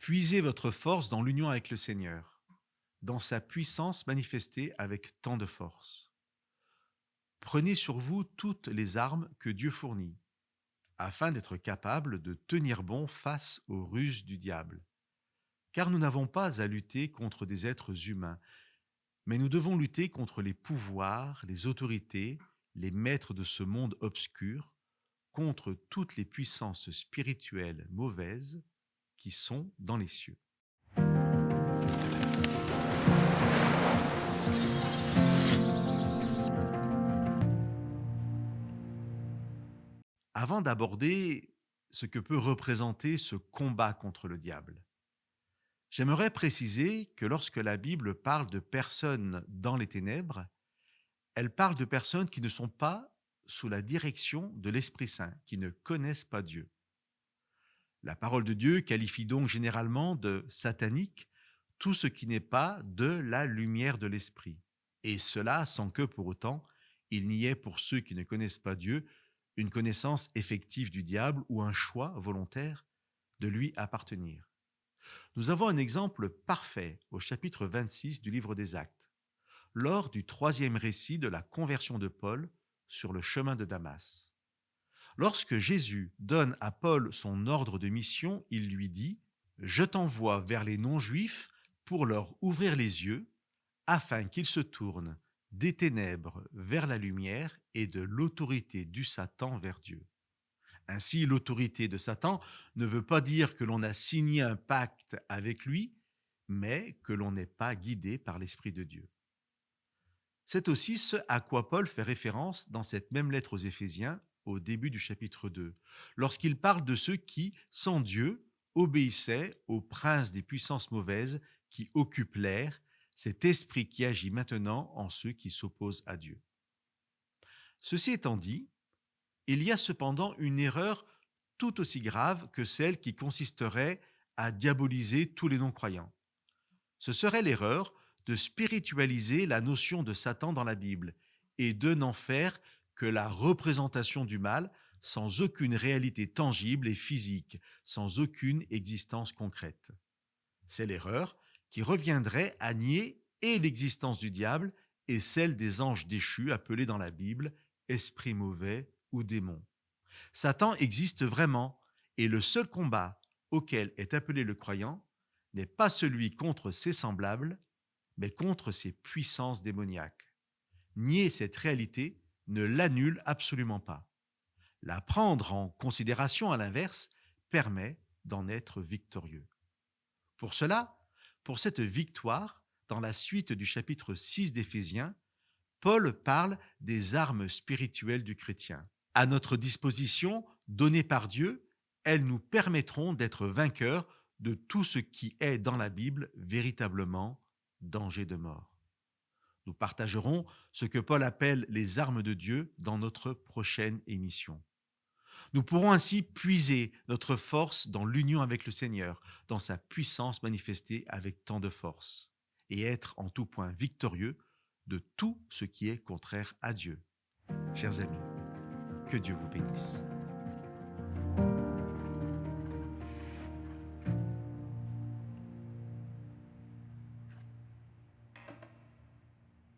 Puisez votre force dans l'union avec le Seigneur, dans sa puissance manifestée avec tant de force. Prenez sur vous toutes les armes que Dieu fournit, afin d'être capable de tenir bon face aux ruses du diable. Car nous n'avons pas à lutter contre des êtres humains, mais nous devons lutter contre les pouvoirs, les autorités, les maîtres de ce monde obscur, contre toutes les puissances spirituelles mauvaises qui sont dans les cieux. Avant d'aborder ce que peut représenter ce combat contre le diable, j'aimerais préciser que lorsque la Bible parle de personnes dans les ténèbres, elle parle de personnes qui ne sont pas sous la direction de l'Esprit Saint, qui ne connaissent pas Dieu. La parole de Dieu qualifie donc généralement de satanique tout ce qui n'est pas de la lumière de l'Esprit. Et cela sans que pour autant il n'y ait pour ceux qui ne connaissent pas Dieu une connaissance effective du diable ou un choix volontaire de lui appartenir. Nous avons un exemple parfait au chapitre 26 du livre des Actes, lors du troisième récit de la conversion de Paul sur le chemin de Damas. Lorsque Jésus donne à Paul son ordre de mission, il lui dit « Je t'envoie vers les non-juifs pour leur ouvrir les yeux, afin qu'ils se tournent des ténèbres vers la lumière et de l'autorité du Satan vers Dieu. » Ainsi, l'autorité de Satan ne veut pas dire que l'on a signé un pacte avec lui, mais que l'on n'est pas guidé par l'Esprit de Dieu. C'est aussi ce à quoi Paul fait référence dans cette même lettre aux Éphésiens, au début du chapitre 2, lorsqu'il parle de ceux qui, sans Dieu, obéissaient au prince des puissances mauvaises qui occupent l'air, cet esprit qui agit maintenant en ceux qui s'opposent à Dieu. Ceci étant dit, il y a cependant une erreur tout aussi grave que celle qui consisterait à diaboliser tous les non-croyants. Ce serait l'erreur de spiritualiser la notion de Satan dans la Bible et de n'en faire que la représentation du mal sans aucune réalité tangible et physique, sans aucune existence concrète. C'est l'erreur qui reviendrait à nier et l'existence du diable et celle des anges déchus appelés dans la Bible esprits mauvais ou démons. Satan existe vraiment et le seul combat auquel est appelé le croyant n'est pas celui contre ses semblables, mais contre ses puissances démoniaques. Nier cette réalité ne l'annule absolument pas. La prendre en considération, à l'inverse, permet d'en être victorieux. Pour cela, pour cette victoire, dans la suite du chapitre 6 d'Éphésiens, Paul parle des armes spirituelles du chrétien. À notre disposition, données par Dieu, elles nous permettront d'être vainqueurs de tout ce qui est dans la Bible véritablement danger de mort. Nous partagerons ce que Paul appelle les armes de Dieu dans notre prochaine émission. Nous pourrons ainsi puiser notre force dans l'union avec le Seigneur, dans sa puissance manifestée avec tant de force, et être en tout point victorieux de tout ce qui est contraire à Dieu. Chers amis, que Dieu vous bénisse.